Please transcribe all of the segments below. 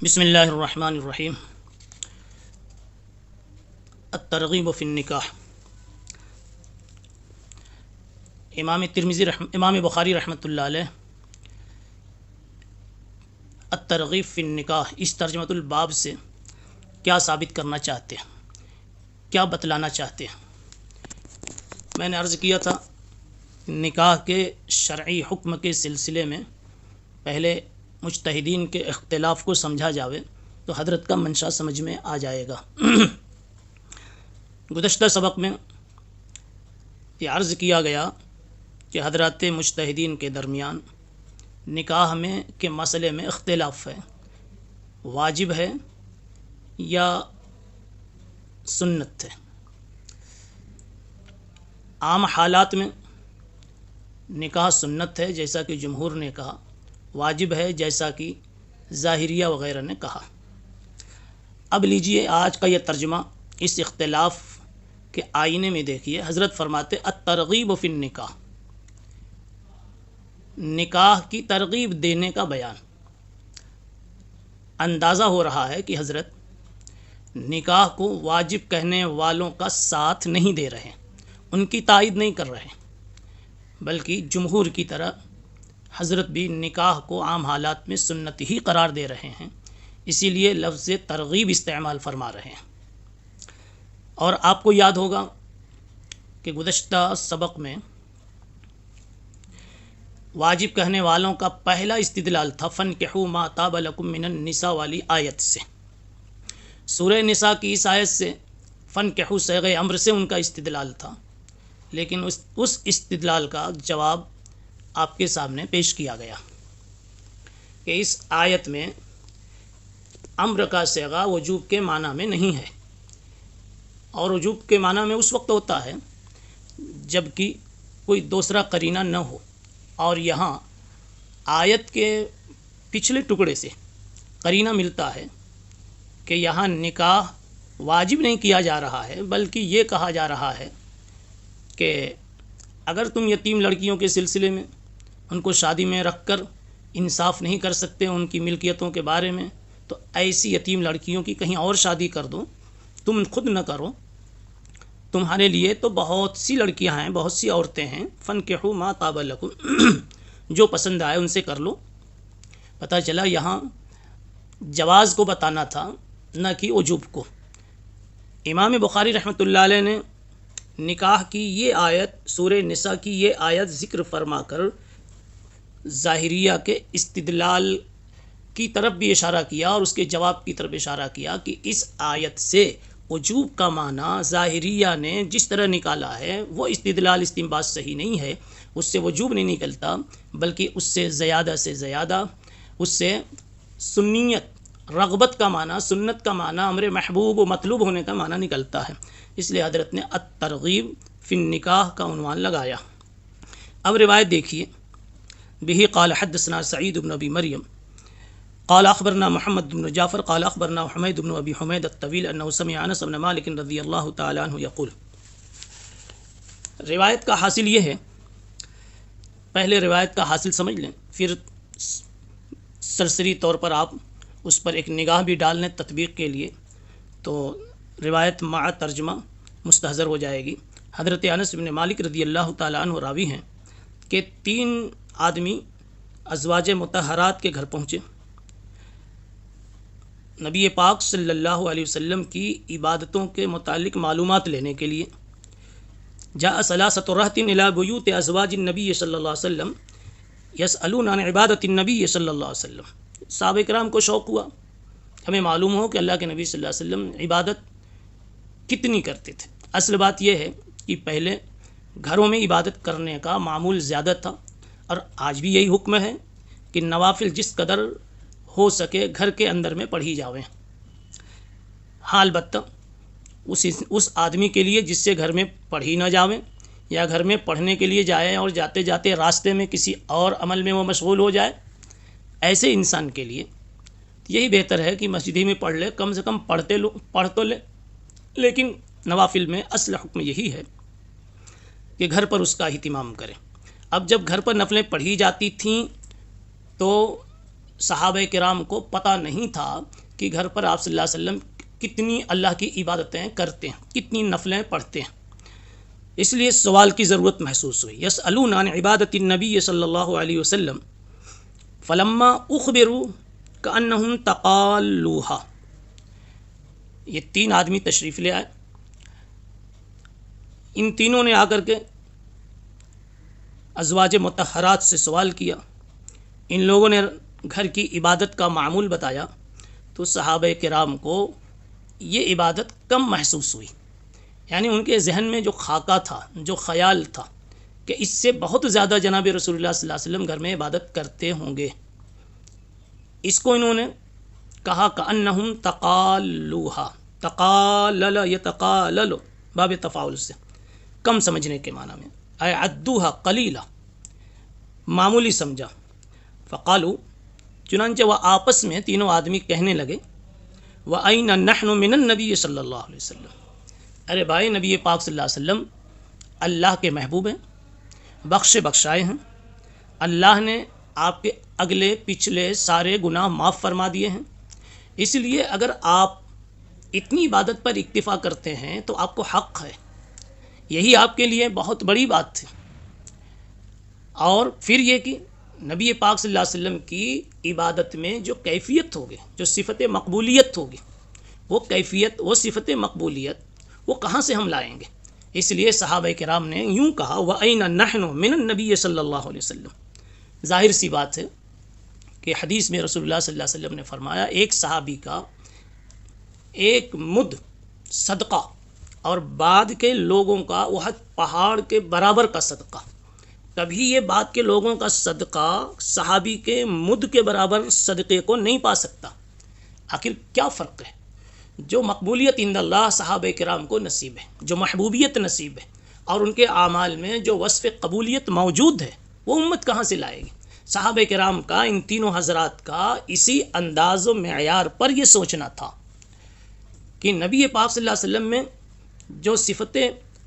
بسم اللہ الرحمن الرحیم۔ الترغیب فی النکاح۔ امام بخاری رحمۃ اللہ علیہ الترغیب فی النکاح اس ترجمۃ الباب سے کیا ثابت کرنا چاہتے ہیں، کیا بتلانا چاہتے ہیں؟ میں نے عرض کیا تھا نکاح کے شرعی حکم کے سلسلے میں پہلے مجتہدین کے اختلاف کو سمجھا جاوے تو حضرت کا منشا سمجھ میں آ جائے گا۔ گزشتہ سبق میں یہ عرض کیا گیا کہ حضرات مجتہدین کے درمیان نکاح میں کے مسئلے میں اختلاف ہے، واجب ہے یا سنت ہے۔ عام حالات میں نکاح سنت ہے جیسا کہ جمہور نے کہا، واجب ہے جیسا کہ ظاہریہ وغیرہ نے کہا۔ اب لیجئے آج کا یہ ترجمہ اس اختلاف کے آئینے میں دیکھیے۔ حضرت فرماتے الترغیب فی النکاح، نکاح کی ترغیب دینے کا بیان۔ اندازہ ہو رہا ہے کہ حضرت نکاح کو واجب کہنے والوں کا ساتھ نہیں دے رہے، ان کی تائید نہیں کر رہے، بلکہ جمہور کی طرح حضرت بھی نکاح کو عام حالات میں سنت ہی قرار دے رہے ہیں، اسی لیے لفظ ترغیب استعمال فرما رہے ہیں۔ اور آپ کو یاد ہوگا کہ گزشتہ سبق میں واجب کہنے والوں کا پہلا استدلال تھا فَانْكِحُوا مَا طَابَ لَكُم مِّنَ النِّسَاءِ والی آیت سے۔ سورہ نساء کی اس آیت سے فَانْكِحُوا صیغہ امر سے ان کا استدلال تھا، لیکن اس استدلال کا جواب آپ کے سامنے پیش کیا گیا کہ اس آیت میں امر کا صیغہ وجوب کے معنی میں نہیں ہے، اور وجوب کے معنی میں اس وقت ہوتا ہے جب کہ کوئی دوسرا قرینہ نہ ہو، اور یہاں آیت کے پچھلے ٹکڑے سے قرینہ ملتا ہے کہ یہاں نکاح واجب نہیں کیا جا رہا ہے، بلکہ یہ کہا جا رہا ہے کہ اگر تم یتیم لڑکیوں کے سلسلے میں ان کو شادی میں رکھ کر انصاف نہیں کر سکتے ان کی ملکیتوں کے بارے میں، تو ایسی یتیم لڑکیوں کی کہیں اور شادی کر دو، تم خود نہ کرو، تمہارے لیے تو بہت سی لڑکیاں ہیں، بہت سی عورتیں ہیں، فَانْكِحُوا مَا طَابَ لَكُم، جو پسند آئے ان سے کر لو۔ پتہ چلا یہاں جواز کو بتانا تھا، نہ کہ وجوب کو۔ امام بخاری رحمۃ اللہ علیہ نے نکاح کی یہ آیت، سورہ نساء کی یہ آیت ذکر فرما کر ظاہریہ کے استدلال کی طرف بھی اشارہ کیا اور اس کے جواب کی طرف اشارہ کیا کہ اس آیت سے وجوب کا معنی ظاہریہ نے جس طرح نکالا ہے وہ استدلال استنباط صحیح نہیں ہے، اس سے وجوب نہیں نکلتا، بلکہ اس سے زیادہ اس سے سنیت، رغبت کا معنی، سنت کا معنی، امر محبوب و مطلوب ہونے کا معنی نکلتا ہے۔ اس لیے حضرت نے الترغیب فی النکاح کا عنوان لگایا۔ اب روایت دیکھیے، بہ قال حدثنا سعید بن ابی مریم قال اخبرنا محمد بن جعفر قال اخبرنا حمید بن ابی حمید الطویل انه سمع انس بن مالک رضی اللہ تعالی عنہ یقول۔ روایت کا حاصل یہ ہے، پہلے روایت کا حاصل سمجھ لیں، پھر سرسری طور پر آپ اس پر ایک نگاہ بھی ڈال لیں تطبیق کے لیے، تو روایت مع ترجمہ مستحضر ہو جائے گی۔ حضرت انس بن مالک رضی اللہ تعالیٰ عنہ راوی ہیں کہ 3 آدمی ازواج مطہرات کے گھر پہنچے، نبی پاک صلی اللہ علیہ وسلم کی عبادتوں کے متعلق معلومات لینے کے لیے۔ جاء ثلاثة رہط الى بیوت ازواج النبی صلی اللہ علیہ وسلم یسألون عن عبادت النبی صلی اللہ علیہ وسلم۔ صحابہ کرام کو شوق ہوا، ہمیں معلوم ہو کہ اللہ کے نبی صلی اللہ علیہ وسلم عبادت کتنی کرتے تھے۔ اصل بات یہ ہے کہ پہلے گھروں میں عبادت کرنے کا معمول زیادہ تھا، اور آج بھی یہی حکم ہے کہ نوافل جس قدر ہو سکے گھر کے اندر میں پڑھی جاویں۔ ہاں البتہ اس آدمی کے لیے جس سے گھر میں پڑھی نہ جاویں، یا گھر میں پڑھنے کے لیے جائیں اور جاتے جاتے راستے میں کسی اور عمل میں وہ مشغول ہو جائے، ایسے انسان کے لیے یہی بہتر ہے کہ مسجد ہی میں پڑھ لے، کم سے کم پڑھ تو لے، لیکن نوافل میں اصل حکم یہی ہے کہ گھر پر اس کا اہتمام کرے۔ اب جب گھر پر نفلیں پڑھی جاتی تھیں تو صحابہ کرام کو پتہ نہیں تھا کہ گھر پر آپ صلی اللہ علیہ وسلم کتنی اللہ کی عبادتیں کرتے ہیں، کتنی نفلیں پڑھتے ہیں، اس لیے سوال کی ضرورت محسوس ہوئی. یسألون عن عبادت النبی صلی اللہ علیہ وسلم فلما اخبروا کأنہم تقالوها. یہ 3 آدمی تشریف لے آئے. ان تینوں نے آ کر کے ازواج مطہرات سے سوال کیا. ان لوگوں نے گھر کی عبادت کا معمول بتایا تو صحابہ کرام کو یہ عبادت کم محسوس ہوئی. یعنی ان کے ذہن میں جو خاکہ تھا، جو خیال تھا کہ اس سے بہت زیادہ جناب رسول اللہ صلی اللہ علیہ وسلم گھر میں عبادت کرتے ہوں گے، اس کو انہوں نے کہا کأنہم تقالوہا. تقالل یتقالل باب تفاعل سے کم سمجھنے کے معنی میں، اے عدوہا قلیلا، معمولی سمجھا. فقالو، چنانچہ وہ آپس میں تینوں آدمی کہنے لگے وَأَيْنَ نَحْنُ مِنَ النَّبِيِّ صلی اللہ علیہ وسلم. ارے بھائی، نبی پاک صلی اللہ علیہ وسلم اللہ کے محبوب ہیں، بخشائے ہیں. اللہ نے آپ کے اگلے پچھلے سارے گناہ معاف فرما دیے ہیں. اس لیے اگر آپ اتنی عبادت پر اکتفا کرتے ہیں تو آپ کو حق ہے، یہی آپ کے لیے بہت بڑی بات تھی. اور پھر یہ کہ نبی پاک صلی اللہ علیہ وسلم کی عبادت میں جو کیفیت ہوگی، جو صفت مقبولیت ہوگی، وہ کیفیت، وہ صفت مقبولیت وہ کہاں سے ہم لائیں گے؟ اس لیے صحابہ کرام نے یوں کہا وَأَيْنَ نَحْنُ مِنَ النَّبِيِّ صلی اللہ علیہ وسلم. ظاہر سی بات ہے کہ حدیث میں رسول اللہ صلی اللہ علیہ وسلم نے فرمایا ایک صحابی کا ایک مد صدقہ اور بعد کے لوگوں کا احد پہاڑ کے برابر کا صدقہ. کبھی یہ بات کے لوگوں کا صدقہ صحابی کے مد کے برابر صدقے کو نہیں پا سکتا. آخر کیا فرق ہے؟ جو مقبولیت عند اللہ صحابہ کرام کو نصیب ہے، جو محبوبیت نصیب ہے، اور ان کے اعمال میں جو وصف قبولیت موجود ہے، وہ امت کہاں سے لائے گی؟ صحابہ کرام کا، ان تینوں حضرات کا اسی انداز و معیار پر یہ سوچنا تھا کہ نبی پاک صلی اللہ علیہ وسلم میں جو صفت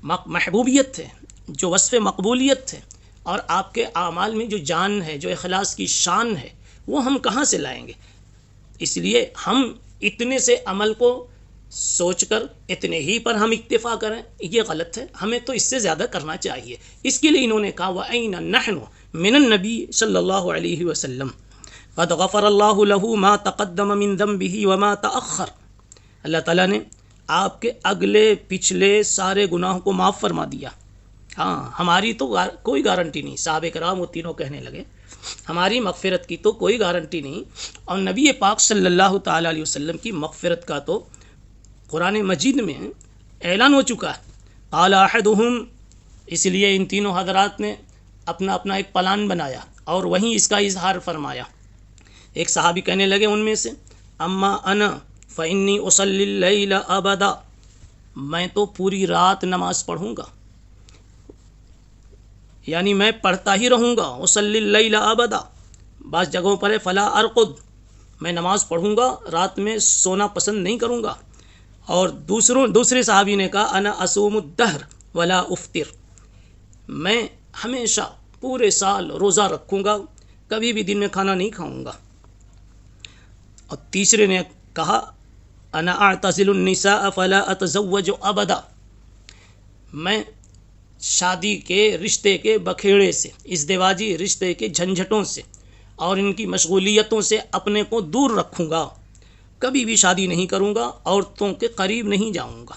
محبوبیت ہے، جو وصف مقبولیت ہے، اور آپ کے اعمال میں جو جان ہے، جو اخلاص کی شان ہے، وہ ہم کہاں سے لائیں گے؟ اس لیے ہم اتنے سے عمل کو سوچ کر اتنے ہی پر ہم اکتفا کریں، یہ غلط ہے. ہمیں تو اس سے زیادہ کرنا چاہیے. اس کے لیے انہوں نے کہا وَأَيْنَ نَحْنُ مِنَ النَّبِيِّ صلی اللہ علیہ وسلم قَدْ غَفَرَ اللَّهُ لَهُ مَا تَقَدَّمَ مِن ذَنبِهِ وَمَا تَأَخَّرَ. اللہ تعالیٰ نے آپ کے اگلے پچھلے سارے گناہوں کو معاف فرما دیا. ہاں، ہماری تو کوئی گارنٹی نہیں. صحابہ کرام وہ تینوں کہنے لگے ہماری مغفرت کی تو کوئی گارنٹی نہیں، اور نبی پاک صلی اللہ تعالیٰ علیہ وسلم کی مغفرت کا تو قرآن مجید میں اعلان ہو چکا ہے. قال احدہم، اس لیے ان تینوں حضرات نے اپنا اپنا ایک پلان بنایا اور وہیں اس کا اظہار فرمایا. ایک صحابی کہنے لگے ان میں سے اما انا فانی اصلی اللیل ابدا، میں تو پوری رات نماز پڑھوں گا، یعنی میں پڑھتا ہی رہوں گا. اصلی اللیل ابدا، بعض جگہوں پر ہے فلا ارقد، میں نماز پڑھوں گا، رات میں سونا پسند نہیں کروں گا. اور دوسرے صحابی نے کہا انا اصوم الدہر ولا افطر، میں ہمیشہ پورے سال روزہ رکھوں گا، کبھی بھی دن میں کھانا نہیں کھاؤں گا. اور تیسرے نے کہا انا اعتزل النساء فلا اتزوج ابدا، میں شادی کے رشتے کے بکھیڑے سے، ازدواجی رشتے کے جھنجھٹوں سے اور ان کی مشغولیتوں سے اپنے کو دور رکھوں گا، کبھی بھی شادی نہیں کروں گا، عورتوں کے قریب نہیں جاؤں گا.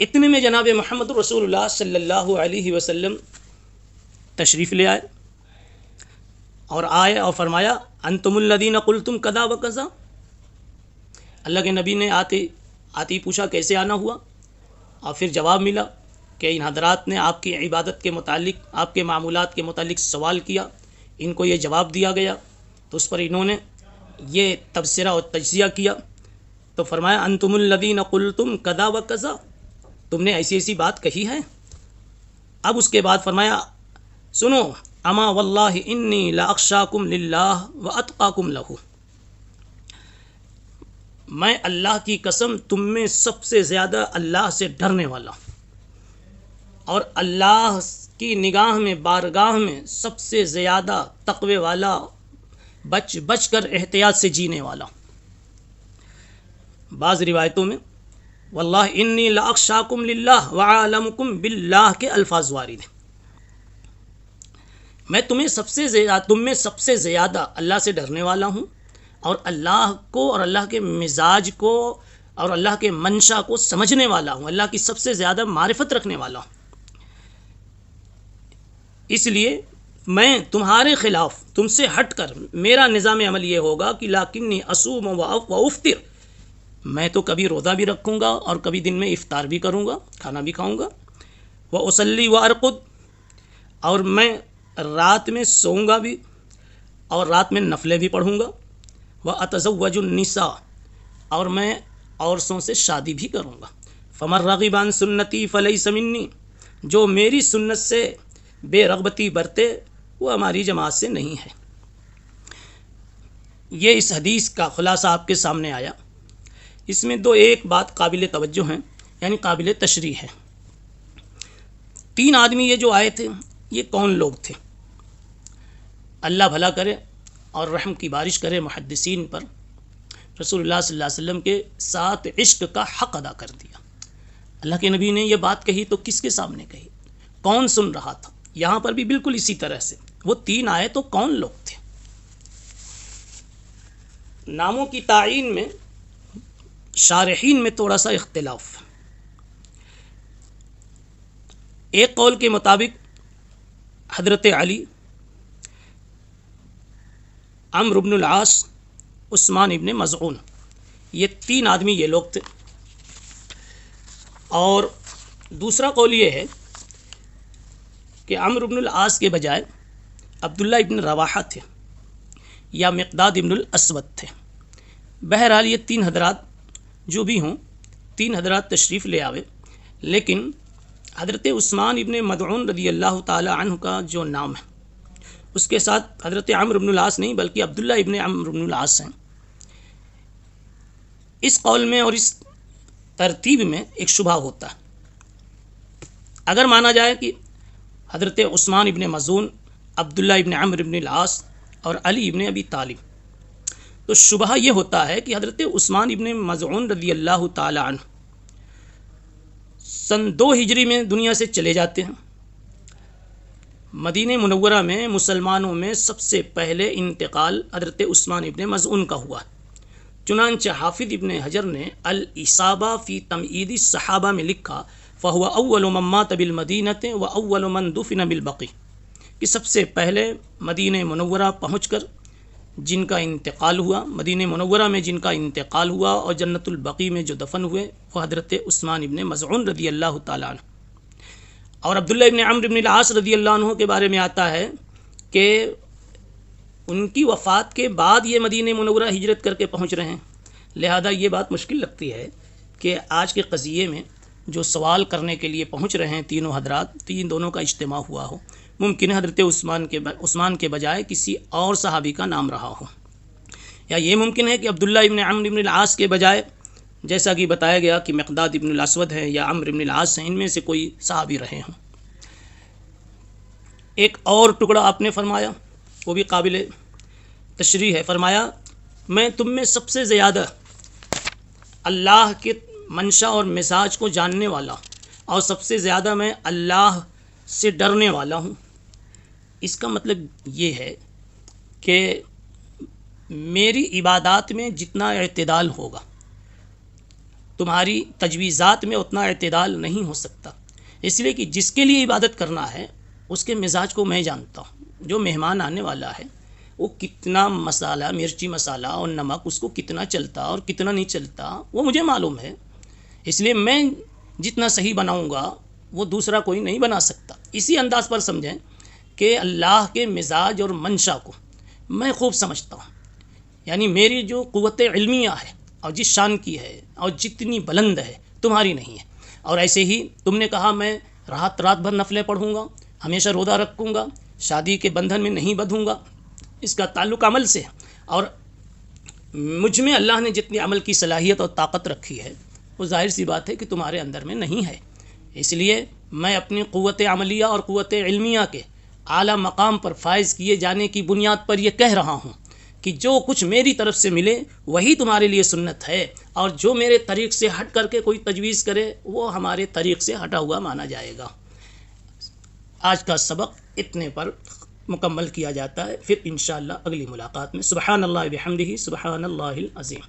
اتنے میں جناب محمد رسول اللہ صلی اللہ علیہ وسلم تشریف لے آئے اور اور فرمایا انتم الذین قلتم کذا و کذا. اللہ کے نبی نے آتے پوچھا کیسے آنا ہوا، اور پھر جواب ملا کہ ان حضرات نے آپ کی عبادت کے متعلق، آپ کے معمولات کے متعلق سوال کیا، ان کو یہ جواب دیا گیا، تو اس پر انہوں نے یہ تبصرہ اور تجزیہ کیا. تو فرمایا انتم الذین قلتم کذا و کذا، تم نے ایسی ایسی بات کہی ہے. اب اس کے بعد فرمایا سنو اما واللہ انی لاخشاکم للہ واتقاکم لہ، میں اللہ کی قسم تم میں سب سے زیادہ اللہ سے ڈرنے والا اور اللہ کی نگاہ میں، بارگاہ میں سب سے زیادہ تقوی والا بچ بچ کر احتیاط سے جینے والا ہوں۔ بعض روایتوں میں واللہ انی لاخشاکم للہ وعالمکم باللہ کے الفاظ وارد ہیں۔ میں تم میں سب سے زیادہ اللہ سے ڈرنے والا ہوں، اور اللہ کو اور اللہ کے مزاج کو اور اللہ کے منشا کو سمجھنے والا ہوں، اللہ کی سب سے زیادہ معرفت رکھنے والا ہوں۔ اس لیے میں تمہارے خلاف، تم سے ہٹ کر میرا نظام عمل یہ ہوگا کہ لاکنی اصوم و افطر، میں تو کبھی روزہ بھی رکھوں گا اور کبھی دن میں افطار بھی کروں گا، کھانا بھی کھاؤں گا، وہ اصلی و ارقد، اور میں رات میں سوؤں گا بھی اور رات میں نفلیں بھی پڑھوں گا، وہ اتزوج النساء، اور میں عورتوں سے شادی بھی کروں گا، فمن رغب عن سنتی فلیس منی، جو میری سنت سے بے رغبتی برتے وہ ہماری جماعت سے نہیں ہے۔ یہ اس حدیث کا خلاصہ آپ کے سامنے آیا۔ اس میں ایک بات قابل توجہ ہے، یعنی قابل تشریح ہے۔ 3 آدمی یہ جو آئے تھے، یہ کون لوگ تھے؟ اللہ بھلا کرے اور رحم کی بارش کرے محدثین پر، رسول اللہ صلی اللہ علیہ وسلم کے ساتھ عشق کا حق ادا کر دیا۔ اللہ کے نبی نے یہ بات کہی تو کس کے سامنے کہی؟ کون سن رہا تھا؟ یہاں پر بھی بالکل اسی طرح سے وہ 3 آئے تو کون لوگ تھے؟ ناموں کی تعین میں شارحین میں تھوڑا سا اختلاف۔ ایک قول کے مطابق حضرت علی، عمرو بن العاص، عثمان ابن مظعون، یہ 3 آدمی یہ لوگ تھے۔ اور دوسرا قول یہ ہے کہ عمرو بن العاص کے بجائے عبداللہ ابن رواحہ تھے یا مقداد ابن الاسود تھے۔ بہرحال یہ 3 حضرات جو بھی ہوں، 3 حضرات تشریف لے آوے، لیکن حضرت عثمان ابن مظعون رضی اللہ تعالی عنہ کا جو نام ہے اس کے ساتھ حضرت عمرو بن العاص نہیں بلکہ عبداللہ ابن عمرو بن العاص ہیں۔ اس قول میں اور اس ترتیب میں ایک شبہ ہوتا ہے۔ اگر مانا جائے کہ حضرت عثمان ابن مظعون، عبداللہ ابن عمرو بن العاص اور علی ابن ابی طالب، تو شبہ یہ ہوتا ہے کہ حضرت عثمان ابن مظعون رضی اللہ تعالی عنہ سن 2 ہجری میں دنیا سے چلے جاتے ہیں۔ مدینہ منورہ میں مسلمانوں میں سب سے پہلے انتقال حضرت عثمان ابن مظعون کا ہوا۔ چنانچہ حافظ ابن حجر نے الاصابہ فی تمہید الصحابہ میں لکھا فہو اول من مات بالمدینۃ و اول من دفن بالبقیع، کہ سب سے پہلے مدینہ منورہ پہنچ کر جن کا انتقال ہوا، مدینہ منورہ میں جن کا انتقال ہوا اور جنت البقیع میں جو دفن ہوئے، وہ حضرت عثمان ابن مظعون رضی اللہ تعالیٰ عنہ۔ اور عبداللہ ابن عمرو ابن العاص رضی اللہ عنہ کے بارے میں آتا ہے کہ ان کی وفات کے بعد یہ مدینہ منورہ ہجرت کر کے پہنچ رہے ہیں۔ لہذا یہ بات مشکل لگتی ہے کہ آج کے قضیے میں جو سوال کرنے کے لیے پہنچ رہے ہیں تینوں حضرات، دونوں کا اجتماع ہوا ہو۔ ممکن ہے حضرت عثمان کے بجائے کسی اور صحابی کا نام رہا ہو، یا یہ ممکن ہے کہ عبداللہ ابن عمرو ابن العاص کے بجائے جیسا کہ بتایا گیا کہ مقداد ابن الاسود ہے یا عمرو ابن العاص ہیں، ان میں سے کوئی صحابی رہے ہوں۔ ایک اور ٹکڑا آپ نے فرمایا، وہ بھی قابل تشریح ہے۔ فرمایا میں تم میں سب سے زیادہ اللہ کے منشا اور مزاج کو جاننے والا اور سب سے زیادہ میں اللہ سے ڈرنے والا ہوں۔ اس کا مطلب یہ ہے کہ میری عبادات میں جتنا اعتدال ہوگا تمہاری تجویزات میں اتنا اعتدال نہیں ہو سکتا، اس لیے کہ جس کے لیے عبادت کرنا ہے اس کے مزاج کو میں جانتا ہوں۔ جو مہمان آنے والا ہے وہ کتنا مسالہ، مرچی مسالہ اور نمک اس کو کتنا چلتا اور کتنا نہیں چلتا وہ مجھے معلوم ہے، اس لیے میں جتنا صحیح بناؤں گا وہ دوسرا کوئی نہیں بنا سکتا۔ اسی انداز پر سمجھیں کہ اللہ کے مزاج اور منشا کو میں خوب سمجھتا ہوں، یعنی میری جو قوت علمیہ ہے اور جس شان کی ہے اور جتنی بلند ہے تمہاری نہیں ہے۔ اور ایسے ہی تم نے کہا میں رات بھر نفلیں پڑھوں گا، ہمیشہ روزہ رکھوں گا، شادی کے بندھن میں نہیں بدھوں گا، اس کا تعلق عمل سے ہے، اور مجھ میں اللہ نے جتنی عمل کی صلاحیت اور طاقت رکھی ہے وہ ظاہر سی بات ہے کہ تمہارے اندر میں نہیں ہے۔ اس لیے میں اپنی قوت عملیہ اور قوت علمیہ کے اعلیٰ مقام پر فائز کیے جانے کی بنیاد پر یہ کہہ رہا ہوں کہ جو کچھ میری طرف سے ملے وہی تمہارے لیے سنت ہے، اور جو میرے طریق سے ہٹ کر کے کوئی تجویز کرے وہ ہمارے طریق سے ہٹا ہوا مانا جائے گا۔ آج کا سبق اتنے پر مکمل کیا جاتا ہے، پھر انشاءاللہ اگلی ملاقات میں۔ سبحان اللہ بحمدہ، سبحان اللہ العظیم۔